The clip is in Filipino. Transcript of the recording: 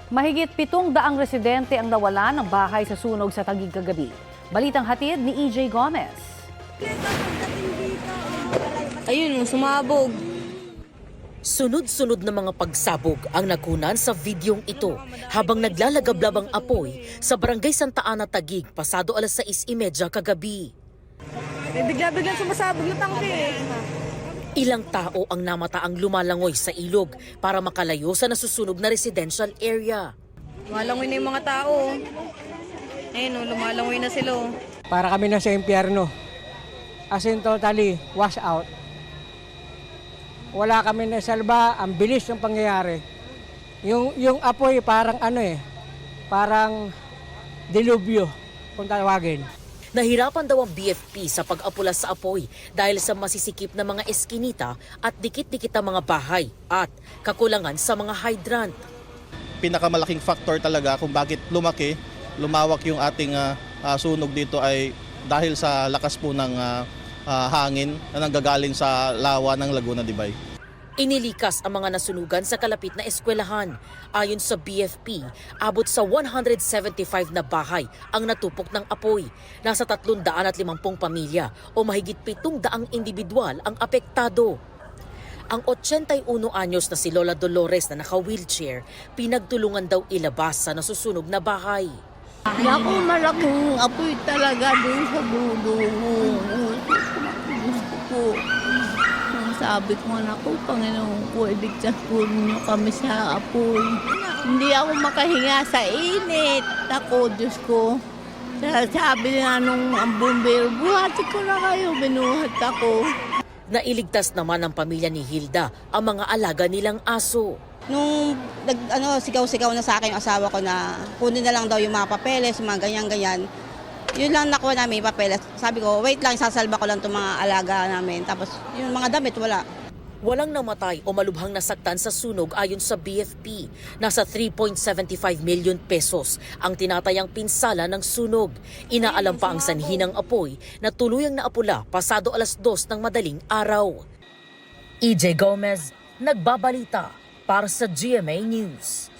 Mahigit 700 residente ang nawala ng bahay sa sunog sa Taguig kagabi. Balitang hatid ni EJ Gomez. Ayun, sumabog. Sunod-sunod na mga pagsabog ang nakunan sa videong ito habang naglalagablab ang apoy sa Barangay Santa Ana, Taguig, pasado alas 6:30 kagabi. Bigla-biglang sumasabog yung tangke. Ilang tao ang namataang lumalangoy sa ilog para makalayo sa nasusunog na residential area. Lumalangoy na yung mga tao. Ayun, lumalangoy na sila. Para kami na sa impyerno. As in totally wash out. Wala kami na salba, ang bilis ng pangyayari. Yung apoy parang parang dilubyo kung tawagin. Nahirapan daw ang BFP sa pag-apula sa apoy dahil sa masisikip na mga eskinita at dikit-dikit na mga bahay at kakulangan sa mga hydrant. Pinakamalaking factor talaga kung bakit lumawak yung ating sunog dito ay dahil sa lakas po ng hangin na nanggagaling sa lawa ng Laguna de Bay. Inilikas ang mga nasunugan sa kalapit na eskwelahan. Ayon sa BFP, abot sa 175 na bahay ang natupok ng apoy. Nasa 350 pamilya o mahigit 700 individual ang apektado. Ang 81 anyos na si Lola Dolores na naka-wheelchair, pinagtulungan daw ilabas sa nasusunog na bahay. Naku, malaking apoy talaga doon sa dulo mo. Gusto ko. Sabi ko nga, naku, Panginoon ko, iligtas po ninyo kami sa apoy. Hindi ako makahinga sa init. Ako, Diyos ko. Sabi na nung ang bumbero, buhatin ko na kayo, binuhat ako. Nailigtas naman ng pamilya ni Hilda ang mga alaga nilang aso. Nung sigaw-sigaw na sa akin yung asawa ko na kunin na lang daw yung mga papeles, mga ganyan-ganyan. Yun lang nakuha namin yung papeles. Sabi ko, wait lang, sasalba ko lang itong mga alaga namin. Tapos yung mga damit, wala. Walang namatay o malubhang nasaktan sa sunog ayon sa BFP. Nasa 3.75 million pesos ang tinatayang pinsala ng sunog. Inaalam pa ang sanhi ng apoy na tuluyang naapula pasado alas 2 ng madaling araw. EJ Gomez, nagbabalita para sa GMA News.